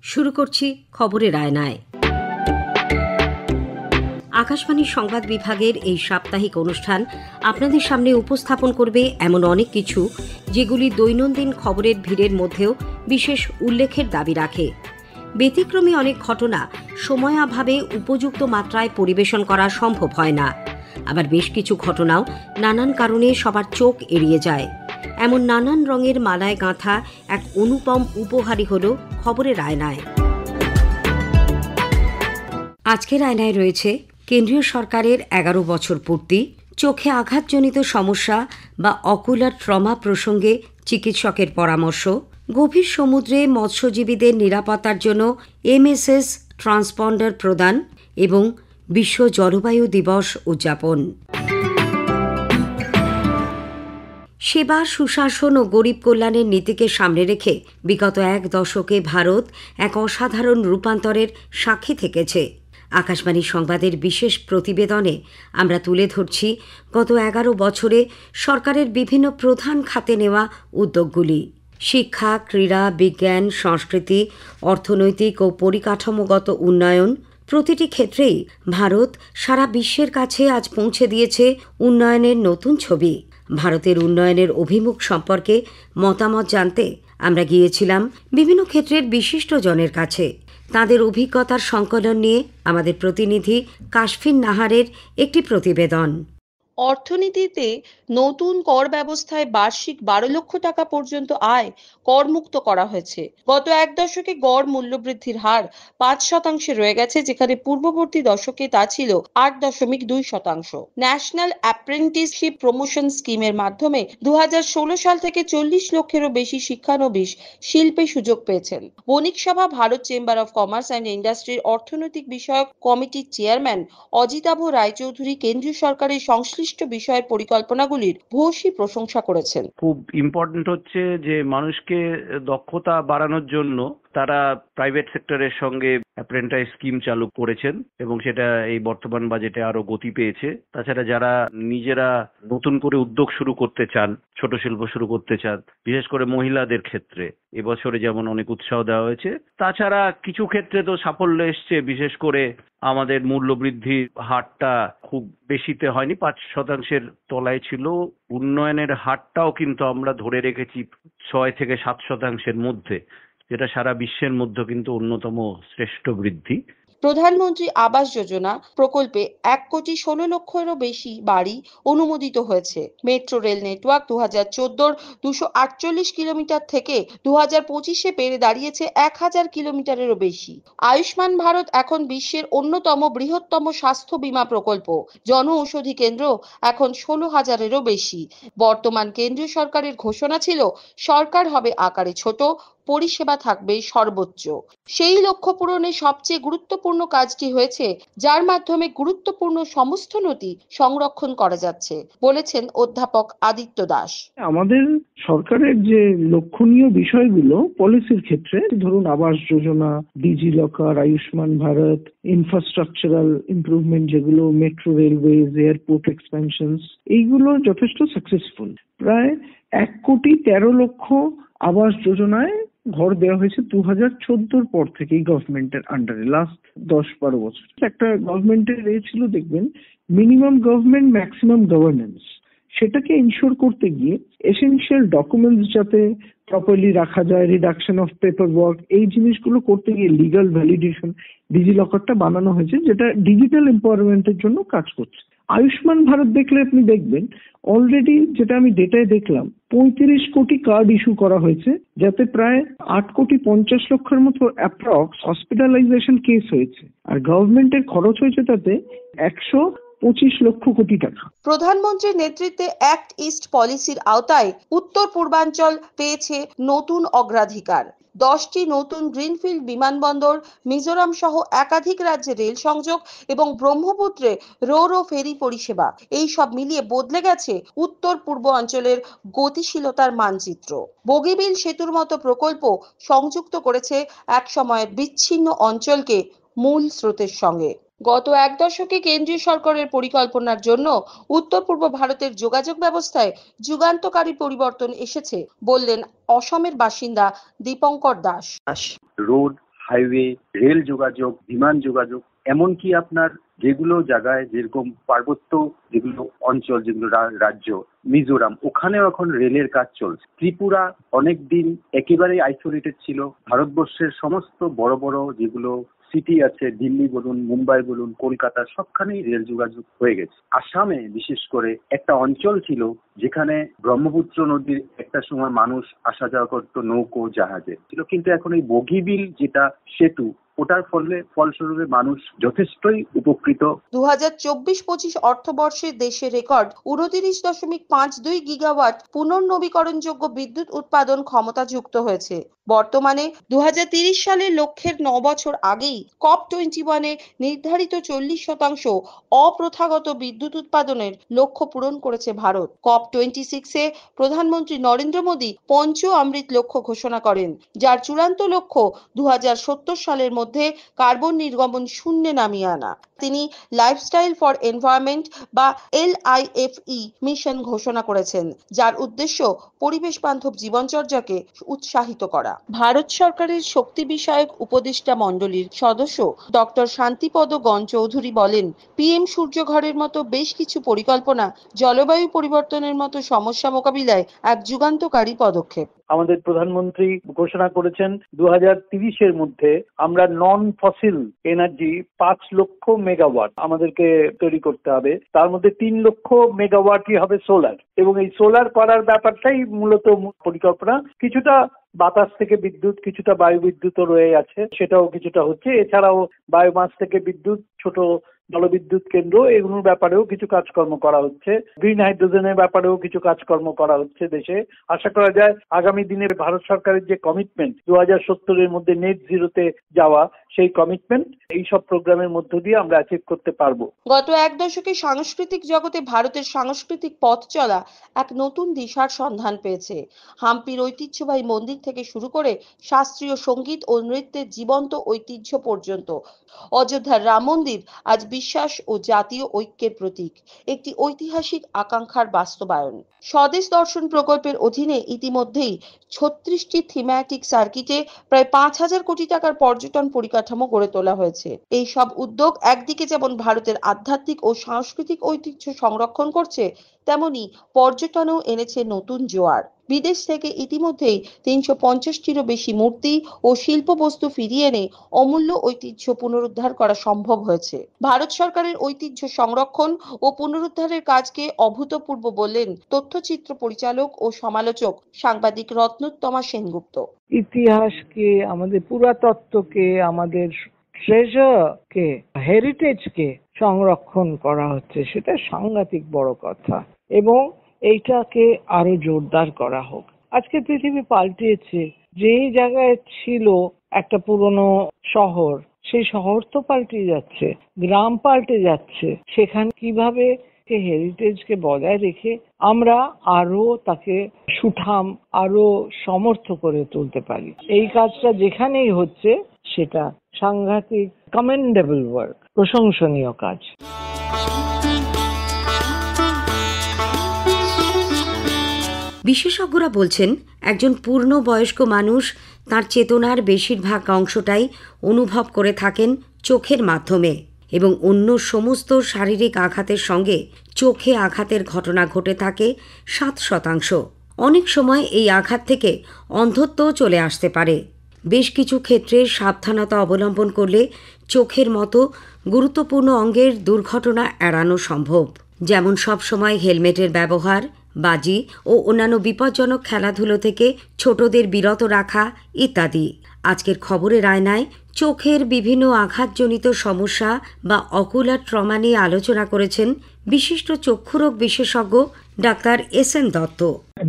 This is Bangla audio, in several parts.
শুরু করছি খবরের আয়নায়। আকাশবাণীর সংবাদ বিভাগের এই সাপ্তাহিক অনুষ্ঠান আপনাদের সামনে উপস্থাপন করবে এমন অনেক কিছু যেগুলি দৈনন্দিন খবরের ভিড়ের মধ্যেও বিশেষ উল্লেখের দাবি রাখে। ব্যতিক্রমী অনেক ঘটনা সময়াভাবে উপযুক্ত মাত্রায় পরিবেশন করা সম্ভব হয় না। আবার বেশ কিছু ঘটনাও নানান কারণে সবার চোখ এড়িয়ে যায়। এমন নানান রঙের মালায় গাঁথা এক অনুপম উপহারই হল খবরের আয়নায়। আজকের আয়নায় রয়েছে কেন্দ্রীয় সরকারের 11 বছর পূর্তি, চোখে আঘাতজনিত সমস্যা বা অকুলার ট্রমা প্রসঙ্গে চিকিৎসকের পরামর্শ, গভীর সমুদ্রে মৎস্যজীবীদের নিরাপত্তার জন্য MSS ট্রান্সপন্ডার প্রদান এবং বিশ্ব জলবায়ু দিবস উদযাপন। সেবা, সুশাসন ও গরিব কল্যাণের নীতিকে সামনে রেখে বিগত 1 দশকে ভারত এক অসাধারণ রূপান্তরের সাক্ষী থেকেছে। আকাশবাণী সংবাদের বিশেষ প্রতিবেদনে আমরা তুলে ধরছি গত 11 বছরে সরকারের বিভিন্ন প্রধান খাতে নেওয়া উদ্যোগগুলি। শিক্ষা, ক্রীড়া, বিজ্ঞান, সংস্কৃতি, অর্থনৈতিক ও পরিকাঠামোগত উন্নয়ন প্রতিটি ক্ষেত্রেই ভারত সারা বিশ্বের কাছে আজ পৌঁছে দিয়েছে উন্নয়নের নতুন ছবি। ভারতের উন্নয়নের অভিমুখ সম্পর্কে মতামত জানতে আমরা গিয়েছিলাম বিভিন্ন ক্ষেত্রের বিশিষ্টজনের কাছে। তাঁদের অভিজ্ঞতার সংকলন নিয়ে আমাদের প্রতিনিধি কাশফিন নাহারের একটি প্রতিবেদন। অর্থনীতিতে নতুন কর ব্যবস্থায় বার্ষিক 12 লক্ষ টাকা পর্যন্ত আয় করমুক্ত করা হয়েছে। গত 1 দশকে গড় মূল্যবৃদ্ধির হার 5% রয়ে গেছে, যেখানে পূর্ববর্তী দশকে তা ছিল 8.2%। ন্যাশনাল অ্যাপ্রেন্টিসশিপ প্রমোশন স্কিমের মাধ্যমে 2016 সাল থেকে 40 লক্ষেরও বেশি শিক্ষানবিশ শিল্পে সুযোগ পেয়েছেন। বণিক সভা Bharat chamber of commerce and ইন্ডাস্ট্রির অর্থনৈতিক বিষয়ক কমিটির চেয়ারম্যান অজিতাভ রায়চৌধুরী কেন্দ্রীয় সরকারের সংশ্লিষ্ট বিষয়ের পরিকল্পনাগুলির ভূয়সী প্রশংসা করেছেন। খুব ইম্পর্টেন্ট হচ্ছে যে মানুষকে দক্ষতা বাড়ানোর জন্য তারা প্রাইভেট সেক্টরের সঙ্গে অ্যাপ্রেন্টাইজ স্কিম চালু করেছেন এবং সেটা এই বর্তমান বাজেটে আরো গতি পেয়েছে। তাছাড়া যারা নিজেরা নতুন করে উদ্যোগ শুরু করতে চান, ছোট শিল্প শুরু করতে চান, বিশেষ করে মহিলাদের ক্ষেত্রে এবছরে যেমন অনেক উৎসাহ দেওয়া হয়েছে। তাছাড়া কিছু ক্ষেত্রে তো সাফল্য এসছে, বিশেষ করে আমাদের মূল্যবৃদ্ধির হারটা খুব বেশিতে হয়নি, 5% তলায় ছিল। উন্নয়নের হারটাও কিন্তু আমরা ধরে রেখেছি 6 থেকে 7% মধ্যে, যেটা সারা বিশ্বের মধ্যে কিন্তু অন্যতম শ্রেষ্ঠ বৃদ্ধি। প্রধানমন্ত্রী আবাস যোজনা প্রকল্পে 1,16 লক্ষেরও বেশি বাড়ি অনুমোদিত হয়েছে। মেট্রো রেল নেটওয়ার্ক 2014-র 248 কিলোমিটার থেকে 2025-এ বেড়ে দাঁড়িয়েছে 1000 কিলোমিটারেরও বেশি। আয়ুষ্মান ভারত এখন বিশ্বের অন্যতম বৃহত্তম স্বাস্থ্য বীমা প্রকল্প। জনঔষধি কেন্দ্র এখন 16,000-এরও বেশি। বর্তমান কেন্দ্রীয় সরকারের ঘোষণা ছিল সরকার হবে আকারে ছোট, পরিষেবা থাকবে সর্বোচ্চ। সেই লক্ষ্য পূরণে সবচেয়ে গুরুত্বপূর্ণ কাজটি হয়েছে, যার মাধ্যমে গুরুত্বপূর্ণ সমস্ত নথি সংরক্ষণ করা যাচ্ছে, বলেছেন অধ্যাপক আদিত্য দাস। আমাদের সরকারের যে লক্ষণীয় বিষয়গুলো পলিসির ক্ষেত্রে, ধরুন Awas Yojana, DigiLocker, Ayushman Bharat, infrastructural improvement যেগুলো, মেট্রো রেলওয়েজ, এয়ারপোর্ট এক্সপেনশনস, এইগুলো যথেষ্ট সাকসেসফুল। প্রায় 1,13,00,000 আবাস যোজনায় ঘর দেওয়া হয়েছে 2014-র পর থেকে এই গভর্নমেন্টের আন্ডারে, লাস্ট 10-12 বছর। একটা গভর্নমেন্টের ছিল, দেখবেন, মিনিমাম গভর্নমেন্ট ম্যাক্সিমাম গভর্নেন্স। সেটাকে ইনশিওর করতে গিয়ে এসেনশিয়াল ডকুমেন্টস যাতে প্রপারলি রাখা যায়, রিডাকশন অফ পেপার ওয়ার্ক, এই জিনিসগুলো করতে গিয়ে লিগাল ভ্যালিডেশন, ডিজি লকারটা বানানো হয়েছে, যেটা ডিজিটাল এম্পাওয়ারমেন্টের জন্য কাজ করছে। আয়ুষ্মান ভারত দেখলে আপনি দেখবেন অলরেডি, যেটা আমি ডেটায় দেখলাম, 35 কোটি কার্ড ইস্যু করা হয়েছে, যাতে প্রায় 8,50,00,000 মতো অ্যাপ্রক্স হসপিটালাইজেশন কেস হয়েছে। আর গভর্নমেন্টের খরচ হয়েছে তাতে 125 লক্ষ কোটি টাকা। প্রধানমন্ত্রীর নেতৃত্বে অ্যাক্ট ইস্ট পলিসির আওতায় উত্তর পূর্বাঞ্চল পেয়েছে নতুন অগ্রাধিকার। 10টি নতুন গ্রিনফিল্ড বিমানবন্দর, মিজোরাম সহ একাধিক রাজ্যে রেল সংযোগ এবং ব্রহ্মপুত্রে রো ফেরি পরিষেবা, এই সব মিলিয়ে বদলে গেছে উত্তর পূর্ব অঞ্চলের গতিশীলতার মানচিত্র। বগিবিল সেতুর মতো প্রকল্প সংযুক্ত করেছে এক সময়ের বিচ্ছিন্ন অঞ্চলকে মূল স্রোতের সঙ্গে। গত 1 দশকে কেন্দ্রীয় সরকারের পরিকল্পনার জন্য উত্তর পূর্ব ভারতের যোগাযোগ ব্যবস্থায় যুগান্তকারী পরিবর্তন এসেছে, বললেন অসমের বাসিন্দা Dipankar Das. Road, highway, rail যোগাযোগ, বিমান যোগাযোগ, এমনকি আপনার যেগুলো জায়গায় যেরকম পার্বত্য যেগুলো অঞ্চল, যেগুলো রাজ্য, মিজোরাম, ওখানেও এখন রেলের কাজ চলছে। ত্রিপুরা অনেকদিন একেবারেই আইসোলেটেড ছিল। ভারতবর্ষের সমস্ত বড় বড় যেগুলো সিটি আছে, দিল্লি বলুন, মুম্বাই বলুন, কলকাতা, সবখানেই রেল যোগাযোগ হয়ে গেছে। আসামে বিশেষ করে একটা অঞ্চল ছিল যেখানে ব্রহ্মপুত্র নদীর একটা সময় মানুষ আসা যাওয়া করতো নৌকো জাহাজে ছিল, কিন্তু এখন এই বগিবিল যেটা সেতু, ওটার ফলস্বরূপে মানুষ যথেষ্টই উপকৃত। 2024-25 অর্থবর্ষে দেশে রেকর্ড 29.52 গিগাওয়াট পুনর্নবীকরণযোগ্য বিদ্যুৎ উৎপাদন ক্ষমতা যুক্ত হয়েছে। বর্তমানে 2030 সালের লক্ষ্যের 9 বছর আগেই COP21 নির্ধারিত 40% অপ্রথাগত বিদ্যুৎ উৎপাদনের লক্ষ্য পূরণ করেছে ভারত। COP26 প্রধানমন্ত্রী নরেন্দ্র মোদী পঞ্চ অমৃত লক্ষ্য ঘোষণা করেন, যার চূড়ান্ত লক্ষ্য 2070 সালের মধ্যে কার্বন নির্গমন শূন্যে নামিয়ে আনা। তিনি লাইফস্টাইল ফর এনভায়রনমেন্ট বা LIFE মিশন ঘোষণা করেছেন, যার উদ্দেশ্য পরিবেশ বান্ধব জীবনচর্যাকে উৎসাহিত করা। ভারত সরকারের শক্তি বিষয়ক উপদেষ্টা মণ্ডলীর সদস্য ডক্টর শান্তিপদ গণ চৌধুরী বলেন, PM সূর্যঘরের মতো বেশ কিছু পরিকল্পনা জলবায়ু পরিবর্তনের মতো সমস্যা মোকাবিলায় এক যুগান্তকারী পদক্ষেপ। আমাদের প্রধানমন্ত্রী ঘোষণা করেছেন 2030-এর মধ্যে আমরা নন ফসিল এনার্জি 5 লক্ষ মেগাওয়াট আমাদেরকে তৈরি করতে হবে। তার মধ্যে 3 লক্ষ মেগাওয়াটই হবে সোলার, এবং এই সোলার করার ব্যাপারটাই মূলত পরিকল্পনা। কিছুটা বাতাস থেকে বিদ্যুৎ, কিছুটা বায়ু বিদ্যুৎও রয়ে আছে, সেটাও কিছুটা হচ্ছে। এছাড়াও বায়োমাস থেকে বিদ্যুৎ, ছোট জলবিদ্যুৎ কেন্দ্র, এগুলোর ব্যাপারেও কিছু কাজকর্ম করা হচ্ছে। গ্রিন হাইড্রোজেনের ব্যাপারেও কিছু কাজকর্ম করা হচ্ছে দেশে। আশা করা যায় আগামী দিনে ভারত সরকারের যে কমিটমেন্ট 2070-এর মধ্যে নেট জিরোতে যাওয়া, সেই কমিটমেন্ট এইসব প্রোগ্রামের মধ্য দিয়ে আমরা অ্যাচিভ করতে পারবো। গত এক দশকে সাংস্কৃতিক জগতে ভারতের সাংস্কৃতিক পথ চলা এক নতুন দিশার সন্ধান পেয়েছে। হাম্পির ঐতিহ্যবাহী মন্দির থেকে শুরু করে শাস্ত্রীয় সঙ্গীত ও নৃত্যের জীবন্ত ঐতিহ্য পর্যন্ত, অযোধ্যার রাম মন্দির আজ বিশ্বাস ও জাতীয় ঐক্যের প্রতীক, একটি ঐতিহাসিক আকাঙ্ক্ষার বাস্তবায়ন। স্বদেশ দর্শন প্রকল্পের অধীনে ইতিমধ্যেই 36টি থিম্যাটিক সার্কিটে প্রায় 5,000 কোটি টাকার পর্যটন পরিকাঠামো গড়ে তোলা হয়েছে। এই সব উদ্যোগ একদিকে যেমন ভারতের আধ্যাত্মিক ও সাংস্কৃতিক ঐতিহ্য সংরক্ষণ করছে, তেমনি পর্যটনেও এনেছে নতুন জোয়ার। বিদেশ থেকে ইতিমধ্যেই 350টিরও বেশি মূর্তি ও শিল্প বস্তু ফিরিয়ে এনে অমূল্য ঐতিহ্য পুনরুদ্ধার করা সম্ভব হয়েছে। ভারত সরকারের ঐতিহ্য সংরক্ষণ ও পুনরুদ্ধারের কাজকে অভূতপূর্ব বললেন তথ্যচিত্র পরিচালক ও সমালোচক সাংবাদিক রত্নোত্তমা সেনগুপ্ত। ইতিহাসকে, আমাদের পুরাতত্ত্বকে, আমাদের ট্রেজারকে, হেরিটেজকে সংরক্ষণ করা হচ্ছে, সেটা সাংঘাতিক বড় কথা, এবং এইটাকে আরো জোরদার করা হোক। আজকে পৃথিবী পাল্টিয়েছে। যেই জায়গায় ছিল একটা পুরনো শহর, সেই শহর তো পাল্টে যাচ্ছে, গ্রাম পাল্টে যাচ্ছে। সেখানে কিভাবে হেরিটেজকে বজায় রেখে আমরা আরো তাকে সুঠাম, আরো সমর্থ করে তুলতে পারি, এই কাজটা যেখানেই হচ্ছে সেটা সাংঘাতিক কমেন্ডেবল ওয়ার্ক, প্রশংসনীয় কাজ। বিশেষজ্ঞরা বলছেন, একজন পূর্ণবয়স্ক মানুষ তার চেতনার বেশিরভাগ অংশটাই অনুভব করে থাকেন চোখের মাধ্যমে, এবং অন্য সমস্ত শারীরিক আঘাতের সঙ্গে চোখে আঘাতের ঘটনা ঘটে থাকে 7%। অনেক সময় এই আঘাত থেকে অন্ধত্বও চলে আসতে পারে। বেশ কিছু ক্ষেত্রে সাবধানতা অবলম্বন করলে চোখের মতো গুরুত্বপূর্ণ অঙ্গের দুর্ঘটনা এড়ানো সম্ভব, যেমন সবসময় হেলমেটের ব্যবহার, বাজি ও অন্যান্য বিপজ্জনক খেলাধুলো থেকে ছোটদের বিরত রাখা ইত্যাদি। আজকের খবরের আয়নায় চোখের বিভিন্ন আঘাতজনিত সমস্যা বা অকুলার ট্রমা নিয়ে আলোচনা করেছেন বিশিষ্ট চক্ষুরোগ বিশেষজ্ঞ ডাক্তার SN দত্ত।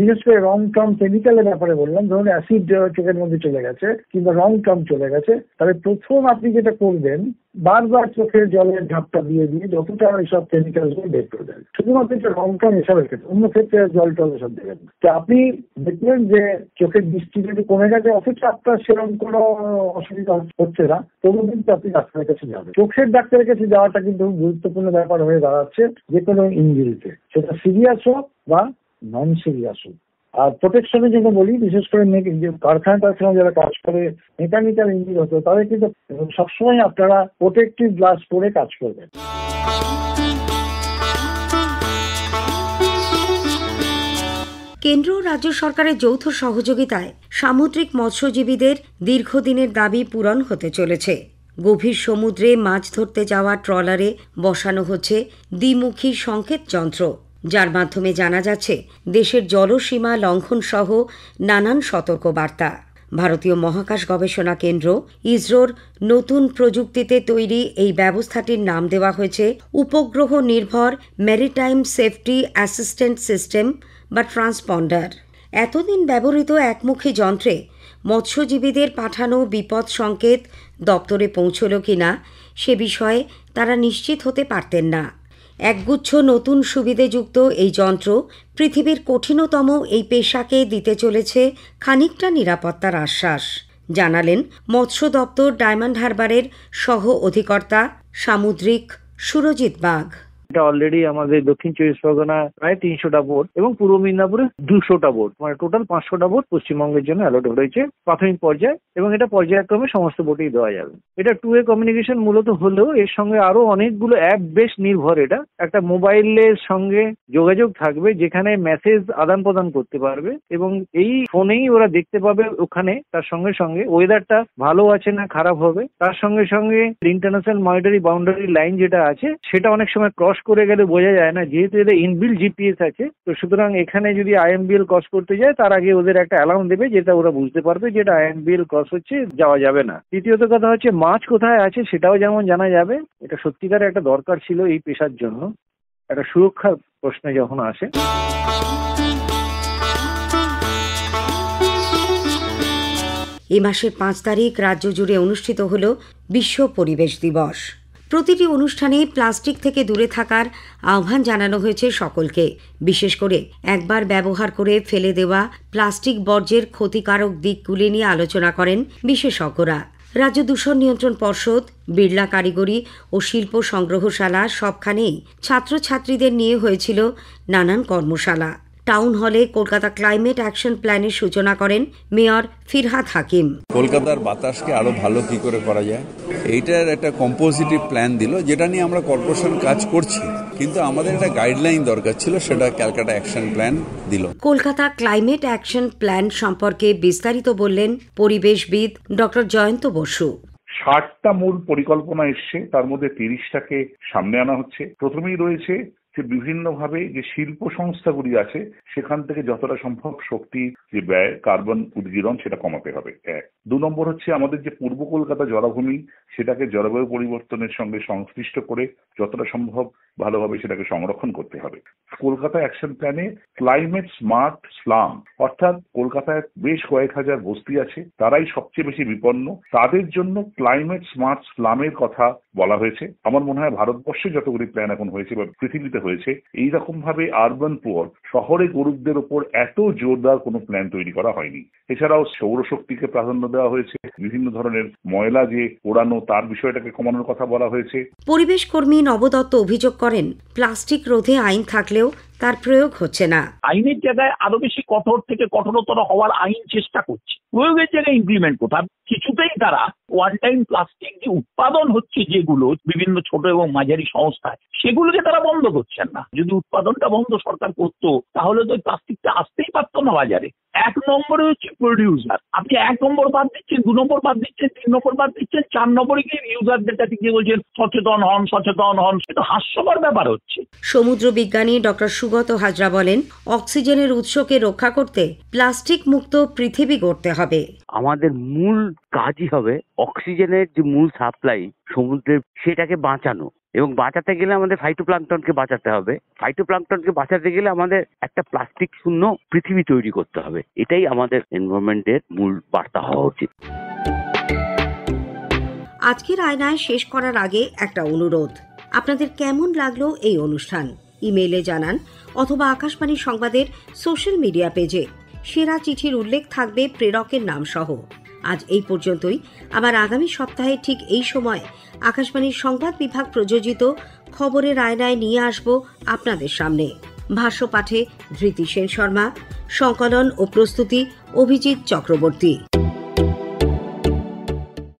বিশেষ করে রং টার্ম কেমিক্যালের ব্যাপারে বললাম, ধরুন অ্যাসিড চোখের মধ্যে চলে গেছে কিংবা রং টার্ম চলে গেছে, তাহলে প্রথম আপনি যেটা করবেন, বারবার চোখের জলের ঝাপটা দিয়ে যতটা এইসব কেমিক্যাল বের করে দেন। শুধুমাত্র রং টার্ম এসবের ক্ষেত্রে, অন্য ক্ষেত্রে জল টল এসব দেবেন। তো আপনি দেখবেন যে চোখের দৃষ্টি যদি কমে গেছে, অথচ আপনার সেরকম কোনো অসুবিধা হচ্ছে না, তবুও কিন্তু আপনি ডাক্তারের কাছে যাবেন। চোখের ডাক্তারের কাছে যাওয়াটা কিন্তু গুরুত্বপূর্ণ ব্যাপার হয়ে দাঁড়াচ্ছে যে কোনো ইনজুরিতে, সেটা সিরিয়াস হোক বা নন সিরিয়াস হোক। আর প্রোটেকশনের জন্য বলি, বিশেষ করে কারখানায় যারা কাজ করে মেকানিক্যাল ইঞ্জিনিয়ার তাদের কিন্তু সবসময় আপনারা প্রোটেক্টিভ গ্লাস পরে কাজ করবেন। কেন্দ্র ও রাজ্য সরকারের যৌথ সহযোগিতায় সামুদ্রিক মৎস্যজীবীদের দীর্ঘদিনের দাবি পূরণ হতে চলেছে। গভীর সমুদ্রে মাছ ধরতে যাওয়া ট্রলারে বসানো হচ্ছে দ্বিমুখী সংকেত যন্ত্র, যার মাধ্যমে জানা যাচ্ছে দেশের জলসীমা লঙ্ঘন সহ নানান সতর্কবার্তা। ভারতীয় মহাকাশ গবেষণা কেন্দ্র ইসরোর নতুন প্রযুক্তিতে তৈরি এই ব্যবস্থাটির নাম দেওয়া হয়েছে উপগ্রহ নির্ভর ম্যারিটাইম সেফটি অ্যাসিস্ট্যান্ট সিস্টেম বা ট্রান্সপন্ডার। এতদিন ব্যবহৃত একমুখী যন্ত্রে মৎস্যজীবীদের পাঠানো বিপদ সংকেত দপ্তরে পৌঁছল কিনা সে বিষয়ে তারা নিশ্চিত হতে পারতেন না। একগুচ্ছ নতুন সুবিধেযুক্ত এই যন্ত্র পৃথিবীর কঠিনতম এই পেশাকে দিতে চলেছে খানিকটা নিরাপত্তার আশ্বাস, জানালেন মৎস্য দপ্তর ডায়মন্ড হারবারের সহ অধিকর্তা সামুদ্রিক সুরজিৎ বাগ। এটা অলরেডি আমাদের দক্ষিণ চব্বিশ পরগনা প্রায় 300টা বোট এবং পূর্ব মেদিনীপুরে 200টা বোট, মানে টোটাল 500টা বোট পশ্চিমবঙ্গের জন্য অ্যালট রয়েছে প্রাথমিক পর্যায়ে, এবং এটা পর্যায়ক্রমে সমস্ত বোটেই দেওয়া যাবে। এটা 2 ওয়ে কমিউনিকেশন মূলত হলেও এর সঙ্গে আরো অনেকগুলো অ্যাপ বেশ নির্ভর। এটা একটা মোবাইলের সঙ্গে যোগাযোগ থাকবে যেখানে মেসেজ আদান প্রদান করতে পারবে, এবং এই ফোনেই ওরা দেখতে পাবে ওখানে তার সঙ্গে সঙ্গে ওয়েদারটা ভালো আছে না খারাপ হবে। তার সঙ্গে সঙ্গে ইন্টারন্যাশনাল মনিটারি বাউন্ডারি লাইন যেটা আছে সেটা অনেক সময় ক্রস করে গেলে বোঝা যায় না, যেহেতু এদের ইনবিল্ট জিপিএস আছে। তো সুতরাং এখানে যদি IMBL ক্রস করতে যায় তার আগে ওদের একটা অ্যালার্ম দেবে, যেটা ওরা বুঝতে পারবে যেটা IMBL ক্রস হচ্ছে, যাওয়া যাবে না। দ্বিতীয়ত কথা হচ্ছে মাছ কোথায় আছে সেটাও যেমন জানা যাবে। এটা সত্যিকারের একটা দরকার ছিল এই পেশার জন্য, একটা সুরক্ষার প্রশ্নে যখন আসে। এ মাসের 5 তারিখ রাজ্য জুড়ে অনুষ্ঠিত হল বিশ্ব পরিবেশ দিবস। প্রতিটি অনুষ্ঠানে প্লাস্টিক থেকে দূরে থাকার আহ্বান জানানো হয়েছে সকলকে। বিশেষ করে একবার ব্যবহার করে ফেলে দেওয়া প্লাস্টিক বর্জ্যের ক্ষতিকারক দিকগুলি নিয়ে আলোচনা করেন বিশেষজ্ঞরা। রাজ্য দূষণ নিয়ন্ত্রণ পর্ষদ, বিড়লা কারিগরি ও শিল্প সংগ্রহশালা সবখানেই ছাত্রছাত্রীদের নিয়ে হয়েছিল নানান কর্মশালা। টাউন হলে কলকাতা ক্লাইমেট অ্যাকশন প্ল্যানের সূচনা করেন মেয়র ফিরহাদ হাকিম। কলকাতার বাতাসকে আরো ভালো কি করে করা যায় এইটার একটা কম্পোজিটিভ প্ল্যান দিল, যেটা নিয়ে আমরা কর্পোরেশন কাজ করছি, কিন্তু আমাদের একটা গাইডলাইন দরকার ছিল, সেটা ক্যালকাটা অ্যাকশন প্ল্যান দিল। কলকাতা ক্লাইমেট অ্যাকশন প্ল্যান সম্পর্কে বিস্তারিত বললেন পরিবেশবিদ ডক্টর জয়ন্ত বসু। 60টা মূল পরিকল্পনা এসছে, তার মধ্যে 30টাকে সামনে আনা হচ্ছে। প্রথমেই রয়েছে যে বিভিন্নভাবে যে শিল্প সংস্থাগুলি আছে সেখান থেকে যতটা সম্ভব শক্তি যে ব্যয়, কার্বন উদ্গীরণ সেটা কমাতে হবে। 1। 2 নম্বর হচ্ছে আমাদের যে পূর্ব কলকাতা জলাভূমি সেটাকে জলবায়ু পরিবর্তনের সঙ্গে সংশ্লিষ্ট করে যতটা সম্ভব ভালোভাবে সেটাকে সংরক্ষণ করতে হবে। কলকাতা অ্যাকশন প্ল্যানে ক্লাইমেট স্মার্ট স্লাম, অর্থাৎ কলকাতায় বেশ কয়েক হাজার বস্তি আছে, তারাই সবচেয়ে বেশি বিপন্ন, তাদের জন্য ক্লাইমেট স্মার্ট স্লামের কথা বলা হয়েছে। আমার মনে হয় ভারতবর্ষে যতগুলি প্ল্যান এখন হয়েছে বা পৃথিবীতে হয়েছে, এইরকম ভাবে আরবান পুয়ার শহরে গরিবদের উপর এত জোরদার কোনো প্ল্যান তৈরি করা হয়নি। এছাড়াও সৌরশক্তিকে প্রাধান্য দেওয়া হয়েছে, বিভিন্ন ধরনের ময়লা যে পোড়ানো তার বিষয়টাকে কমানোর কথা বলা হয়েছে। পরিবেশ কর্মী নবদত্ত অভিযোগ করেন, প্লাস্টিক রোধে আইন থাকলেও তার প্রয়োগ হচ্ছে না। আইনের জায়গায় আরো বেশি কঠোর থেকে কঠোরতর হওয়ার আইন চেষ্টা করছে, প্রয়োগের জায়গায় ইমপ্লিমেন্ট কোথায় কিছুতেই তারা ওয়ান টাইম প্লাস্টিক যে উৎপাদন হচ্ছে যেগুলো বিভিন্ন ছোট এবং মাঝারি সংস্থায়, সেগুলোকে তারা বন্ধ করছেন না। যদি উৎপাদনটা বন্ধ সরকার করতো তাহলে তো প্লাস্টিকটা আসতেই পারতো না বাজারে। 1 নম্বরে হচ্ছে প্রডিউসার, আপনি 1 নম্বর বাদ দিচ্ছেন, 2 নম্বর বাদ দিচ্ছেন, 3 নম্বর বাদ দিচ্ছেন, 4 নম্বরে গিয়ে ইউজারদের কাছে গিয়ে বলছেন সচেতন হন সচেতন হন। এটা হাস্যকর ব্যাপার হচ্ছে। সমুদ্র বিজ্ঞানী ডক্টর সুগত হাজরা বলেন, অক্সিজেনের উৎসকে রক্ষা করতে প্লাস্টিক মুক্ত পৃথিবী গড়তে হবে। আমাদের মূল কাজই হবে অক্সিজেনের যে মূল সাপ্লাই সমুদ্রের, সেটাকে বাঁচানো, এবং বাঁচাতে গেলে আমাদের ফাইটোপ্লাঙ্কটনকে বাঁচাতে হবে। ফাইটোপ্লাঙ্কটনকে বাঁচাতে গেলে আমাদের একটা প্লাস্টিক শূন্য পৃথিবী তৈরি করতে হবে। এটাই আমাদের এনভায়রনমেন্টের মূল বার্তা হওয়া উচিত। আজকের আয়নায় শেষ করার আগে একটা অনুরোধ, আপনাদের কেমন লাগলো এই অনুষ্ঠান ইমেইলে জানান, অথবা আকাশবাণী সংবাদের সোশ্যাল মিডিয়া পেজে। সেরা চিঠির উল্লেখ থাকবে প্রেরকের নাম সহ। আজ এই পর্যন্তই। আবার আগামী সপ্তাহে ঠিক এই সময় আকাশবাণীর সংবাদ বিভাগ প্রযোজিত খবরের আয়নায় নিয়ে আসব আপনাদের সামনে। ভাষ্য পাঠে ধৃতি সেন শর্মা, সংকলন ও প্রস্তুতি অভিজিৎ চক্রবর্তী।